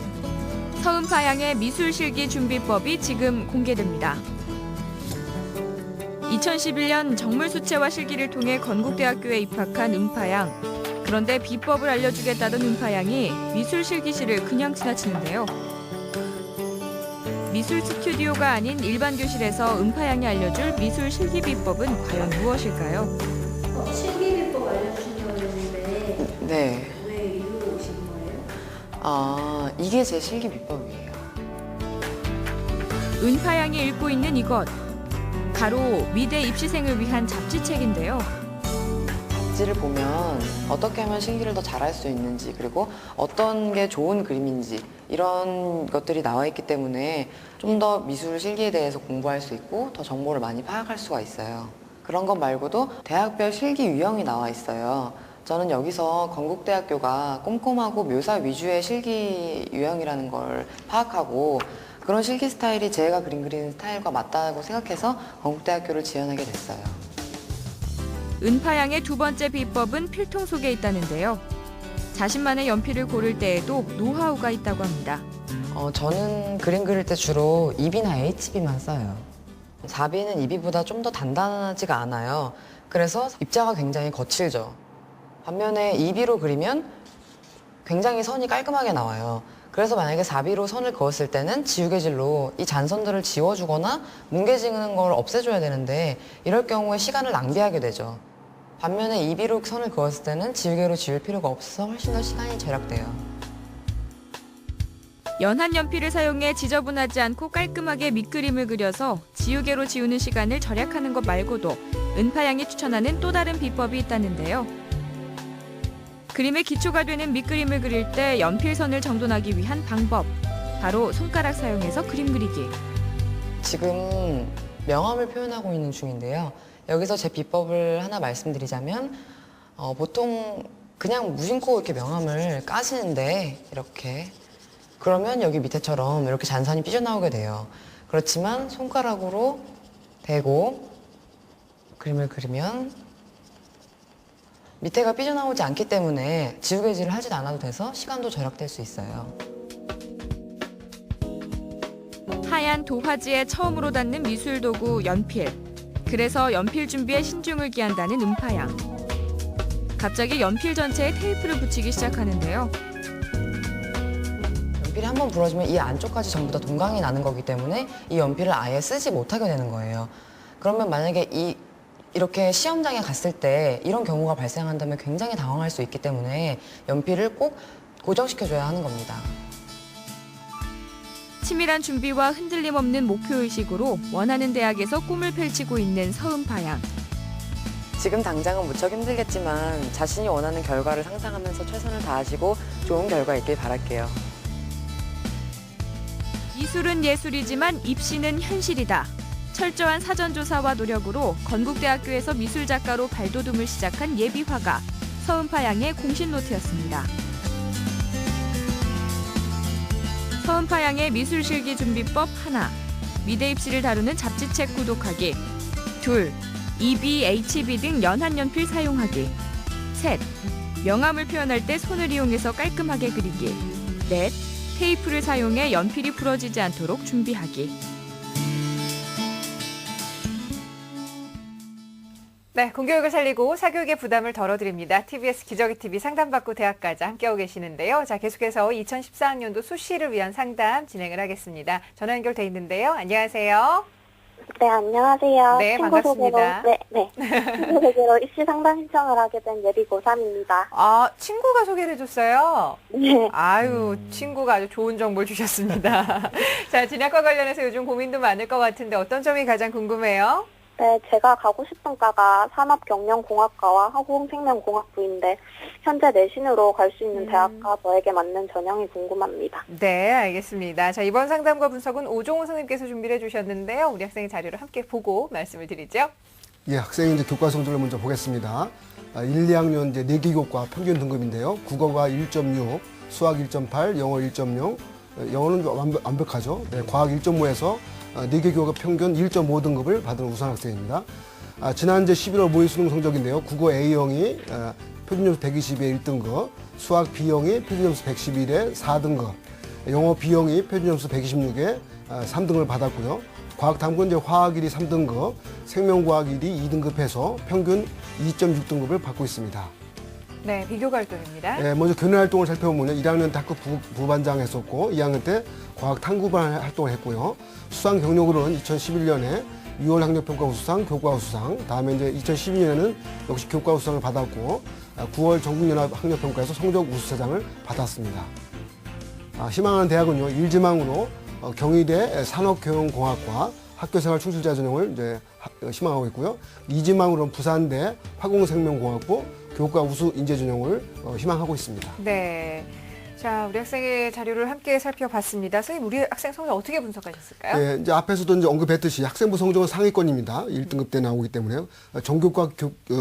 서은파양의 미술실기 준비법이 지금 공개됩니다. 2011년 정물수채화 실기를 통해 건국대학교에 입학한 은파양. 그런데 비법을 알려주겠다던 은파양이 미술실기실을 그냥 지나치는데요. 미술 스튜디오가 아닌 일반 교실에서 은파양이 알려줄 미술 실기 비법은 과연 무엇일까요? 실기 비법 알려주신다고 했는데 네. 왜 이리로 오신 거예요? 이게 제 실기 비법이에요. 은파양이 읽고 있는 이것. 바로 미대 입시생을 위한 잡지책인데요. 잡지를 보면 어떻게 하면 실기를 더 잘할 수 있는지, 그리고 어떤 게 좋은 그림인지 이런 것들이 나와 있기 때문에 좀 더 미술 실기에 대해서 공부할 수 있고 더 정보를 많이 파악할 수가 있어요. 그런 것 말고도 대학별 실기 유형이 나와 있어요. 저는 여기서 건국대학교가 꼼꼼하고 묘사 위주의 실기 유형이라는 걸 파악하고 그런 실기 스타일이 제가 그림 그리는 스타일과 맞다고 생각해서 건국대학교를 지원하게 됐어요. 은파양의 두 번째 비법은 필통 속에 있다는데요. 자신만의 연필을 고를 때에도 노하우가 있다고 합니다. 저는 그림 그릴 때 주로 2B나 HB만 써요. 4B는 2B보다 좀 더 단단하지가 않아요. 그래서 입자가 굉장히 거칠죠. 반면에 2B로 그리면 굉장히 선이 깔끔하게 나와요. 그래서 만약에 4B로 선을 그었을 때는 지우개질로 이 잔선들을 지워주거나 뭉개지는 걸 없애줘야 되는데 이럴 경우에 시간을 낭비하게 되죠. 반면에 2B로 선을 그었을 때는 지우개로 지울 필요가 없어서 훨씬 더 시간이 절약돼요. 연한 연필을 사용해 지저분하지 않고 깔끔하게 밑그림을 그려서 지우개로 지우는 시간을 절약하는 것 말고도 은파양이 추천하는 또 다른 비법이 있다는데요. 그림의 기초가 되는 밑그림을 그릴 때 연필선을 정돈하기 위한 방법. 바로 손가락 사용해서 그림 그리기. 지금 명암을 표현하고 있는 중인데요. 여기서 제 비법을 하나 말씀드리자면 보통 그냥 무심코 이렇게 명암을 까시는데 이렇게 그러면 여기 밑에처럼 이렇게 잔선이 삐져나오게 돼요. 그렇지만 손가락으로 대고 그림을 그리면 밑에가 삐져나오지 않기 때문에 지우개질을 하지 않아도 돼서 시간도 절약될 수 있어요. 하얀 도화지에 처음으로 닿는 미술 도구 연필. 그래서 연필 준비에 신중을 기한다는 은파양. 갑자기 연필 전체에 테이프를 붙이기 시작하는데요. 연필이 한번 부러지면 이 안쪽까지 전부 다 동강이 나는 거기 때문에 이 연필을 아예 쓰지 못하게 되는 거예요. 그러면 만약에 이렇게 시험장에 갔을 때 이런 경우가 발생한다면 굉장히 당황할 수 있기 때문에 연필을 꼭 고정시켜줘야 하는 겁니다. 치밀한 준비와 흔들림 없는 목표의식으로 원하는 대학에서 꿈을 펼치고 있는 서은파양. 지금 당장은 무척 힘들겠지만 자신이 원하는 결과를 상상하면서 최선을 다하시고 좋은 결과 있길 바랄게요. 미술은 예술이지만 입시는 현실이다. 철저한 사전조사와 노력으로 건국대학교에서 미술작가로 발돋움을 시작한 예비화가 서은파양의 공신노트였습니다. 서은파양의 미술실기 준비법 하나, 미대 입시를 다루는 잡지책 구독하기. 둘, EB, HB 등 연한 연필 사용하기. 셋, 명암을 표현할 때 손을 이용해서 깔끔하게 그리기. 넷, 테이프를 사용해 연필이 부러지지 않도록 준비하기. 네, 공교육을 살리고 사교육의 부담을 덜어드립니다. TBS 기저귀 TV 상담받고 대학가자 함께하고 계시는데요. 자, 계속해서 2014학년도 수시를 위한 상담 진행을 하겠습니다. 전화 연결돼 있는데요. 안녕하세요. 네, 안녕하세요. 네, 친구 반갑습니다. 소개로, 친구 소개로 입시 상담 신청을 하게 된 예비 고3입니다. 아, 친구가 소개를 해줬어요. 네. 아유, 친구가 아주 좋은 정보를 주셨습니다. 자, 진학과 관련해서 요즘 고민도 많을 것 같은데 어떤 점이 가장 궁금해요? 네, 제가 가고 싶은 과가 산업경영공학과와 화공생명공학부인데 현재 내신으로 갈 수 있는 대학과 저에게 맞는 전형이 궁금합니다. 네, 알겠습니다. 자, 이번 상담과 분석은 오종호 선생님께서 준비를 해주셨는데요. 우리 학생의 자료를 함께 보고 말씀을 드리죠. 예, 학생이 이제 교과 성적을 먼저 보겠습니다. 1, 2학년 이제 4개 교과 평균 등급인데요. 국어가 1.6, 수학 1.8, 영어 1.0, 영어는 완벽하죠. 네, 과학 1.5에서 4개 교과 평균 1.5 등급을 받은 우수한 학생입니다. 지난 이제 11월 모의 수능 성적인데요. 국어 A형이 표준점수 120에 1등급, 수학 B형이 표준점수 111에 4등급, 영어 B형이 표준점수 126에 3등급을 받았고요. 과학 다음은 이제 화학 1이 3등급, 생명과학 1이 2등급 해서 평균 2.6등급을 받고 있습니다. 네, 비교 갈등입니다. 네, 먼저 교내 활동을 살펴보면 1학년 때 학급 부반장 했었고 2학년 때 과학 탐구반 활동을 했고요. 수상 경력으로는 2011년에 6월 학력평가 우수상, 교과 우수상, 다음에 이제 2012년에는 역시 교과 우수상을 받았고 9월 전국연합 학력평가에서 성적 우수사장을 받았습니다. 희망하는 대학은요, 1지망으로 경희대 산업교육공학과 학교생활 충실자 전형을 이제 희망하고 있고요. 2지망으로는 부산대 화공생명공학부 교과 우수 인재 전형을 희망하고 있습니다. 네. 자, 우리 학생의 자료를 함께 살펴봤습니다. 선생님, 우리 학생 성적 어떻게 분석하셨을까요? 네, 이제 앞에서도 이제 언급했듯이 학생부 성적은 상위권입니다. 1등급 때 나오기 때문에 전교과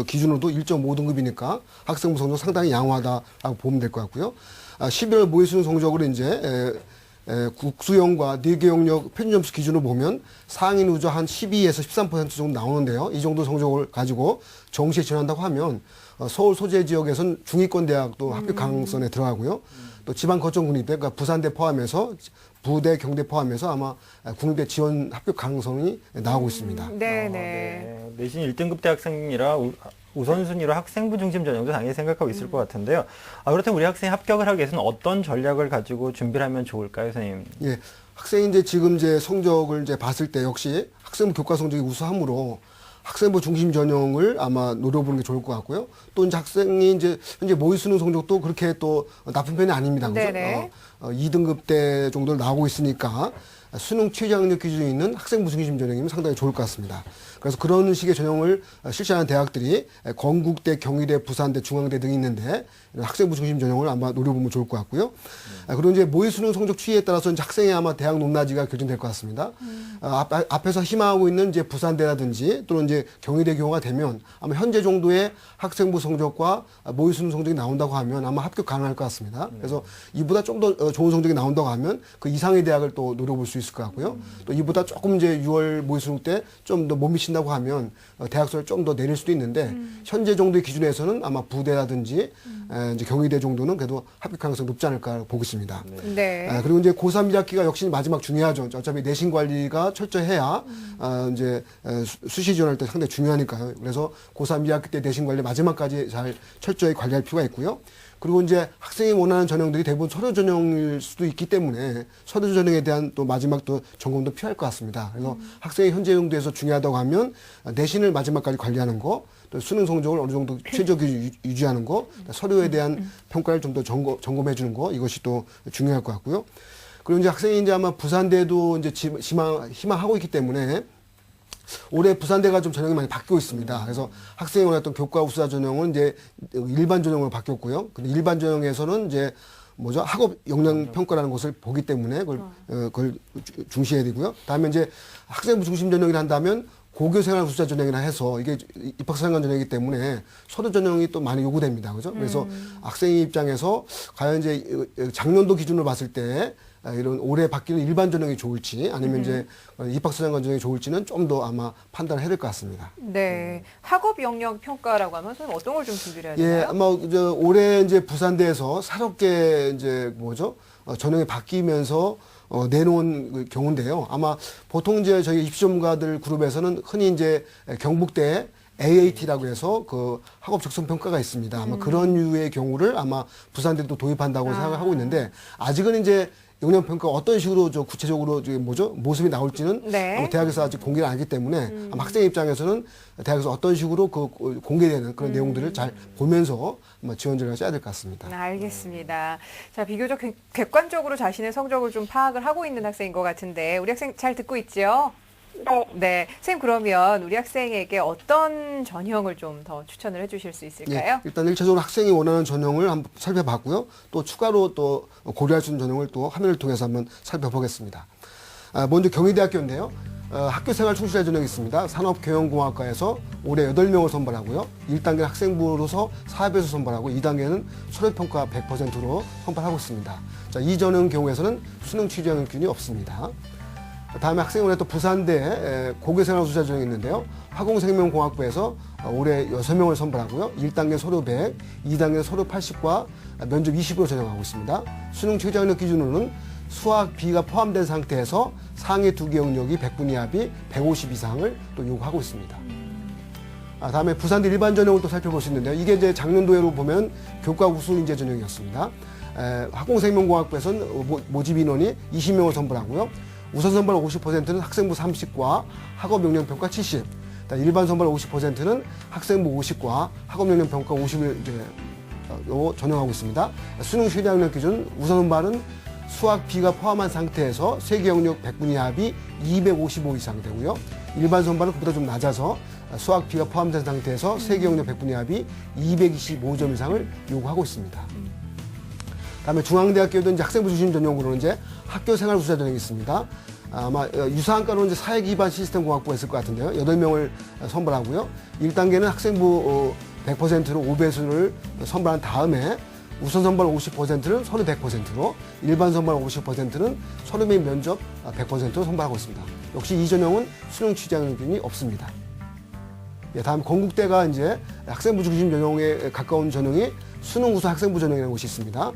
기준으로도 1.5등급이니까 학생부 성적 상당히 양호하다라고 보면 될 것 같고요. 11월 모의수능 성적으로 이제 국수형과 4개 영역 표준점수 기준으로 보면 상위 누적 한 12에서 13% 정도 나오는데요. 이 정도 성적을 가지고 정시에 지원한다고 하면 서울 소재 지역에서는 중위권 대학도 합격 가능성에 들어가고요. 또 지방 거점 군립대, 그러니까 부산대 포함해서 부대, 경대 포함해서 아마 국립대 지원 합격 가능성이 나오고 있습니다. 네네. 내신 1등급 대학생이라 우선순위로 학생부 중심 전형도 당연히 생각하고 있을 것 같은데요. 그렇다면 우리 학생이 합격을 하기 위해서는 어떤 전략을 가지고 준비를 하면 좋을까요, 선생님? 예, 학생이 이제 지금 이제 성적을 이제 봤을 때 역시 학생부 교과 성적이 우수하므로 학생부 중심 전형을 아마 노려보는 게 좋을 것 같고요. 또 이제 학생이 이제 현재 모의 수능 성적도 그렇게 또 나쁜 편이 아닙니다. 그죠? 네네. 2등급 대 정도를 나오고 있으니까 수능 최저학력 기준이 있는 학생부 중심 전형이면 상당히 좋을 것 같습니다. 그래서 그런 식의 전형을 실시하는 대학들이 건국대, 경희대, 부산대, 중앙대 등이 있는데 학생부 중심 전형을 아마 노려보면 좋을 것 같고요. 그리고 이제 모의 수능 성적 추이에 따라서 이제 학생의 아마 대학 높낮이가 결정될 것 같습니다. 앞에서 희망하고 있는 이제 부산대라든지 또는 이제 경희대 경우가 되면 아마 현재 정도의 학생부 성적과 모의 수능 성적이 나온다고 하면 아마 합격 가능할 것 같습니다. 그래서 이보다 좀 더 좋은 성적이 나온다고 하면 그 이상의 대학을 또 노려볼 수 있을 것 같고요. 또 이보다 조금 이제 6월 모의 수능 때 좀 더 못 미친다고 하면 대학수를 좀 더 내릴 수도 있는데 현재 정도의 기준에서는 아마 부대라든지 이제 경희대 정도는 그래도 합격 가능성이 높지 않을까 보고 있습니다. 네. 그리고 이제 고3 1학기가 역시 마지막 중요하죠. 어차피 내신 관리가 철저해야 이제 수시 지원할 때 상당히 중요하니까요. 그래서 고3 1학기 때 내신 관리 마지막까지 잘 철저히 관리할 필요가 있고요. 그리고 이제 학생이 원하는 전형들이 대부분 서류 전형일 수도 있기 때문에 서류 전형에 대한 또 마지막 또 점검도 필요할 것 같습니다. 그래서 학생이 현재 정도에서 중요하다고 하면 내신을 마지막까지 관리하는 거, 또 수능 성적을 어느 정도 최저 기준 유지하는 거, 서류에 대한 평가를 좀 더 점검해 주는 거, 이것이 또 중요할 것 같고요. 그리고 이제 학생이 이제 아마 부산대도 이제 희망하고 있기 때문에 올해 부산대가 좀 전형이 많이 바뀌고 있습니다. 그래서 학생이 원했던 교과 우수자 전형은 이제 일반 전형으로 바뀌었고요. 근데 일반 전형에서는 이제 학업 역량 평가라는 것을 보기 때문에 그걸 중시해야 되고요. 다음에 이제 학생부 중심 전형이라 한다면 고교생활 우수자 전형이라 해서 이게 입학사정관 전형이기 때문에 서류 전형이 또 많이 요구됩니다. 그죠? 그래서 학생의 입장에서 과연 이제 작년도 기준으로 봤을 때 이런 올해 바뀌는 일반 전형이 좋을지 아니면 이제 입학사정관 전형이 좋을지는 좀 더 아마 판단을 해야 될 것 같습니다. 네. 학업 영역 평가라고 하면 선생님 어떤 걸 좀 준비를 해야 되나요? 예, 아마 올해 이제 부산대에서 새롭게 이제 전형이 바뀌면서 내놓은 그 경우인데요. 아마 보통 이제 저희 입시 전문가들 그룹에서는 흔히 이제 경북대 AAT라고 해서 그 학업 적성 평가가 있습니다. 아마 그런 류의 경우를 아마 부산대도 도입한다고 생각을 하고 있는데 아직은 이제 영역 평가 어떤 식으로 구체적으로 모습이 나올지는 네. 아마 대학에서 아직 공개를 안 하기 때문에 아마 학생 입장에서는 대학에서 어떤 식으로 공개되는 그런 내용들을 잘 보면서 아마 지원 전략을 짜야 될 것 같습니다. 알겠습니다. 자, 비교적 객관적으로 자신의 성적을 좀 파악을 하고 있는 학생인 것 같은데 우리 학생 잘 듣고 있죠? 네. 네. 선생님 그러면 우리 학생에게 어떤 전형을 좀 더 추천을 해주실 수 있을까요? 예, 일단 1차적으로 학생이 원하는 전형을 한번 살펴봤고요. 또 추가로 또 고려할 수 있는 전형을 또 화면을 통해서 한번 살펴보겠습니다. 먼저 경희대학교인데요. 학교생활 충실자 전형이 있습니다. 산업경영공학과에서 올해 8명을 선발하고요. 1단계 학생부로서 4배수 선발하고 2단계는 서류평가 100%로 선발하고 있습니다. 자, 이 전형 경우에서는 수능 취준균이 없습니다. 다음에 학생원에 또 부산대 고교생활 우수자 전형이 있는데요. 화공생명공학부에서 올해 6명을 선발하고요. 1단계 서류 100, 2단계 서류 80과 면접 20으로 전형하고 있습니다. 수능 최저학력 기준으로는 수학 B가 포함된 상태에서 상위 2개 영역이 100분 이하비 150 이상을 또 요구하고 있습니다. 다음에 부산대 일반 전형을 또 살펴볼 수 있는데요. 이게 이제 작년도에로 보면 교과 우수 인재 전형이었습니다. 화공생명공학부에서는 모집 인원이 20명을 선발하고요. 우선 선발 50%는 학생부 30과 학업 역량 평가 70. 일반 선발 50%는 학생부 50과 학업 역량 평가 50을 전형하고 있습니다. 수능 최저학력 기준 우선 선발은 수학 B가 포함한 상태에서 세계 영역 100분 이하비 255 이상 되고요. 일반 선발은 그보다 좀 낮아서 수학 B가 포함된 상태에서 세계 영역 100분 이하비 225점 이상을 요구하고 있습니다. 다음에 중앙대학교도 이제 학생부 중심 전형으로는 이제 학교생활 우수자 전형이 있습니다. 아마 유사한 과로는 이제 사회 기반 시스템 공학부가 있을 것 같은데요. 8명을 선발하고요. 1단계는 학생부 100%로 5배수를 선발한 다음에 우선 선발 50%는 서류 100%로, 일반 선발 50%는 서류 및 면접 100%로 선발하고 있습니다. 역시 이 전형은 수능 취준균이 없습니다. 예, 다음 건국대가 이제 학생부 중심 전형에 가까운 전형이 수능 우수 학생부 전형이라는 곳이 있습니다.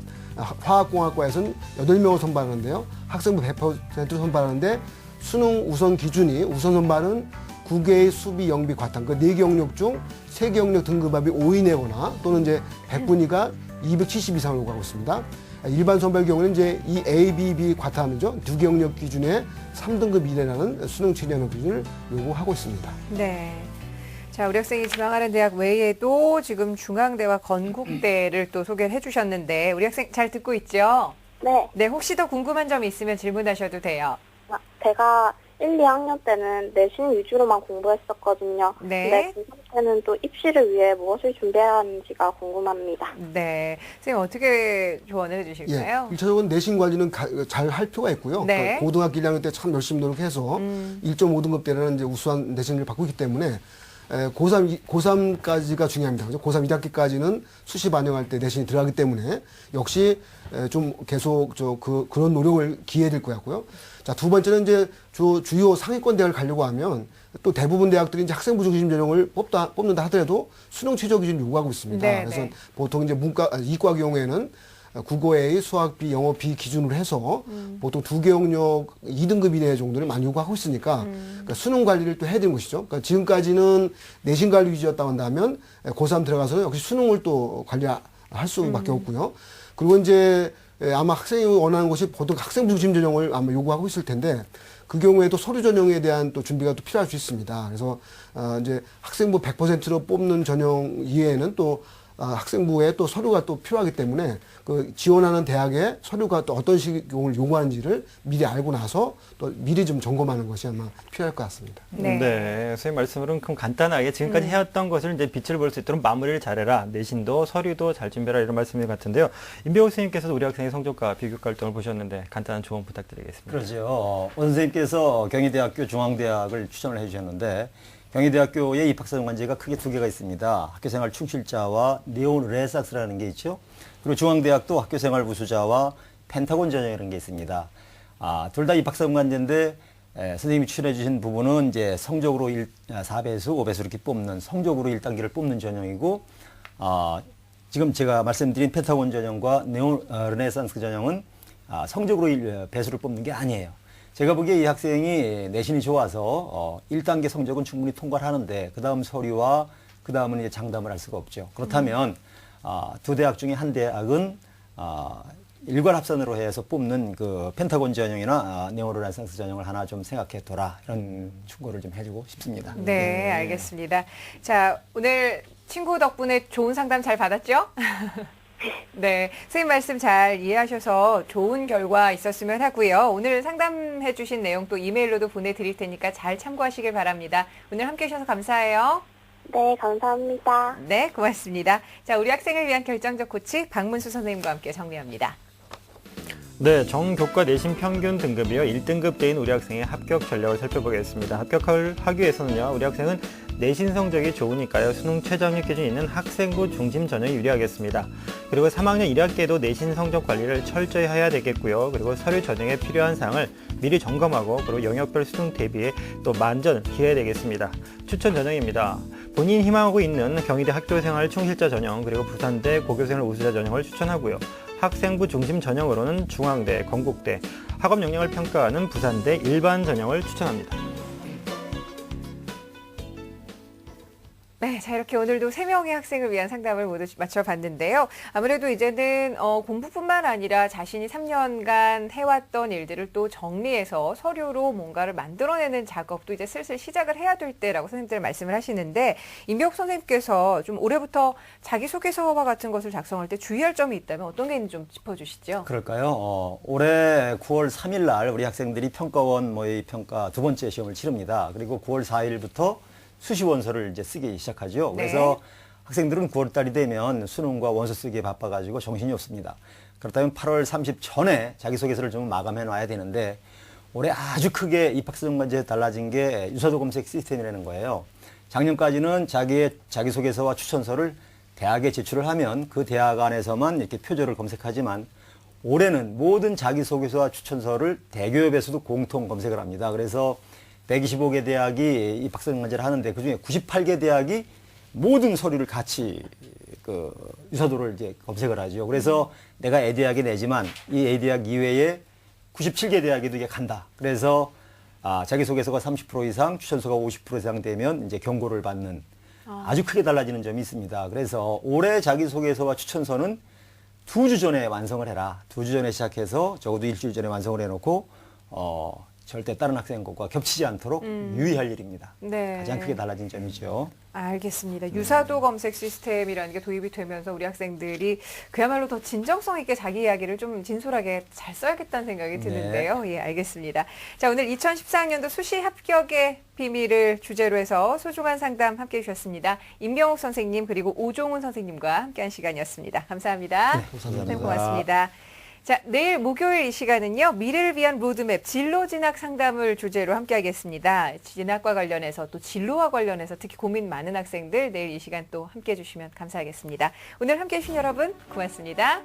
화학공학과에서는 8명을 선발하는데요. 학생부 100%를 선발하는데 수능 우선 기준이 우선 선발은 9개의 수비 영비 과탐, 그 4개 영역 중 3개 영역 등급합이 5 이내거나 또는 이제 100분 이가 270 이상을 요구하고 있습니다. 일반 선발 경우는 이제 이 A, B, B 과탐이죠. 2개 영역 기준에 3등급 이내라는 수능 최저학력 기준을 요구하고 있습니다. 네. 자, 우리 학생이 지망하는 대학 외에도 지금 중앙대와 건국대를 또 소개를 해주셨는데 우리 학생 잘 듣고 있죠? 네. 네, 혹시 더 궁금한 점이 있으면 질문하셔도 돼요. 제가 1, 2학년 때는 내신 위주로만 공부했었거든요. 네. 근데 고3 때는 또 입시를 위해 무엇을 준비해야 하는지가 궁금합니다. 네. 선생님 어떻게 조언을 해주실까요? 예, 1차적으로 내신 관리는 잘 할 필요가 있고요. 네. 고등학교 1학년 때 참 열심히 노력해서 1.5등급 대라는 이제 우수한 내신을 받고 있기 때문에 고3까지가 중요합니다. 그죠? 고3 1학기까지는 수시 반영할 때 내신이 들어가기 때문에 역시 좀 계속 그런 노력을 기해야 될 것 같고요. 자, 두 번째는 이제 주요 상위권 대학을 가려고 하면 또 대부분 대학들이 이제 학생부 중심 전형을 뽑는다 하더라도 수능 최저 기준 요구하고 있습니다. 네, 그래서 네. 보통 이제 이과 경우에는 국어 A, 수학 B, 영어 B 기준으로 해서 보통 2개 영역 2등급 이내 정도를 많이 요구하고 있으니까 그러니까 수능 관리를 또 해야 되는 것이죠. 그러니까 지금까지는 내신 관리 위주였다 한다면 고3 들어가서는 역시 수능을 또 관리할 수밖에 없고요. 그리고 이제 아마 학생이 원하는 것이 보통 학생부 중심 전형을 아마 요구하고 있을 텐데 그 경우에도 서류 전형에 대한 또 준비가 또 필요할 수 있습니다. 그래서 이제 학생부 100%로 뽑는 전형 이외에는 또 학생부에 또 서류가 또 필요하기 때문에 그 지원하는 대학의 서류가 또 어떤 식을 요구하는지를 미리 알고 나서 또 미리 좀 점검하는 것이 아마 필요할 것 같습니다. 네. 선생님 말씀으로는 그럼 간단하게 지금까지 해왔던 것을 이제 빛을 볼 수 있도록 마무리를 잘해라. 내신도 서류도 잘 준비해라. 이런 말씀인 것 같은데요. 임배우 선생님께서도 우리 학생의 성적과 비교과 활동을 보셨는데 간단한 조언 부탁드리겠습니다. 그렇죠. 원 선생님께서 경희대학교 중앙대학을 추천을 해주셨는데 경희대학교의 입학사정관제가 크게 2개가 있습니다. 학교생활 충실자와 네온 르네상스라는 게 있죠. 그리고 중앙대학도 학교생활 우수자와 펜타곤 전형이라는 게 있습니다. 둘 다 입학사정관제인데 선생님이 추천해 주신 부분은 이제 성적으로 4배수, 5배수 이렇게 뽑는 성적으로 1단계를 뽑는 전형이고 지금 제가 말씀드린 펜타곤 전형과 네온 르네상스 전형은 성적으로 배수를 뽑는 게 아니에요. 제가 보기에 이 학생이 내신이 좋아서 1단계 성적은 충분히 통과를 하는데 그 다음 서류와 그 다음은 이제 장담을 할 수가 없죠. 그렇다면 두 대학 중에 한 대학은 일괄 합산으로 해서 뽑는 그 펜타곤 전형이나 네오르네상스 전형을 하나 좀 생각해 둬라 이런 충고를 좀 해주고 싶습니다. 네, 알겠습니다. 자, 오늘 친구 덕분에 좋은 상담 잘 받았죠? 네, 선생님 말씀 잘 이해하셔서 좋은 결과 있었으면 하고요. 오늘 상담해 주신 내용 또 이메일로도 보내드릴 테니까 잘 참고하시길 바랍니다. 오늘 함께해 주셔서 감사해요. 네, 감사합니다. 네, 고맙습니다. 자, 우리 학생을 위한 결정적 코치 박문수 선생님과 함께 정리합니다. 네, 정교과 내신 평균 등급이요. 1등급대인 우리 학생의 합격 전략을 살펴보겠습니다. 합격하기 위해서는요, 우리 학생은 내신 성적이 좋으니까요, 수능 최저학력 기준이 있는 학생부 중심 전형이 유리하겠습니다. 그리고 3학년 1학기에도 내신 성적 관리를 철저히 해야 되겠고요. 그리고 서류 전형에 필요한 사항을 미리 점검하고, 그리고 영역별 수능 대비에 또 만전 기해야 되겠습니다. 추천 전형입니다. 본인이 희망하고 있는 경희대 학교생활 충실자 전형, 그리고 부산대 고교생활 우수자 전형을 추천하고요. 학생부 중심 전형으로는 중앙대, 건국대, 학업 역량을 평가하는 부산대 일반 전형을 추천합니다. 네, 자 이렇게 오늘도 3명의 학생을 위한 상담을 모두 맞춰봤는데요. 아무래도 이제는 공부뿐만 아니라 자신이 3년간 해왔던 일들을 또 정리해서 서류로 뭔가를 만들어내는 작업도 이제 슬슬 시작을 해야 될 때라고 선생님들 말씀을 하시는데, 임병욱 선생님께서 좀 올해부터 자기소개서와 같은 것을 작성할 때 주의할 점이 있다면 어떤 게 있는지 좀 짚어주시죠. 그럴까요? 올해 9월 3일 날 우리 학생들이 평가원 모의 평가 두 번째 시험을 치릅니다. 그리고 9월 4일부터 수시 원서를 이제 쓰기 시작하죠. 네. 그래서 학생들은 9월 달이 되면 수능과 원서 쓰기에 바빠가지고 정신이 없습니다. 그렇다면 8월 30 전에 자기소개서를 좀 마감해 놔야 되는데, 올해 아주 크게 입학사정관제에 달라진 게 유사도 검색 시스템이라는 거예요. 작년까지는 자기의 자기소개서와 추천서를 대학에 제출을 하면 그 대학 안에서만 이렇게 표절을 검색하지만, 올해는 모든 자기소개서와 추천서를 대기업에서도 공통 검색을 합니다. 그래서 125개 대학이 입학사정관제를 하는데, 그중에 98개 대학이 모든 서류를 같이 유사도를 이제 검색을 하죠. 그래서 내가 A대학에 내지만 이 A대학 이외에 97개 대학에도 이게 간다. 그래서 자기소개서가 30% 이상, 추천서가 50% 이상 되면 이제 경고를 받는 아주 크게 달라지는 점이 있습니다. 그래서 올해 자기소개서와 추천서는 2주 전에 완성을 해라. 2주 전에 시작해서 적어도 일주일 전에 완성을 해놓고 절대 다른 학생 것과 겹치지 않도록 유의할 일입니다. 네. 가장 크게 달라진 점이죠. 알겠습니다. 유사도 검색 시스템이라는 게 도입이 되면서 우리 학생들이 그야말로 더 진정성 있게 자기 이야기를 좀 진솔하게 잘 써야겠다는 생각이 드는데요. 예, 알겠습니다. 자, 오늘 2014학년도 수시 합격의 비밀을 주제로 해서 소중한 상담 함께해 주셨습니다. 임병욱 선생님 그리고 오종훈 선생님과 함께한 시간이었습니다. 감사합니다. 네, 감사합니다. 네, 고맙습니다. 자, 내일 목요일 이 시간은요, 미래를 위한 로드맵 진로 진학 상담을 주제로 함께하겠습니다. 진학과 관련해서 또 진로와 관련해서 특히 고민 많은 학생들 내일 이 시간 또 함께해 주시면 감사하겠습니다. 오늘 함께해 주신 여러분 고맙습니다.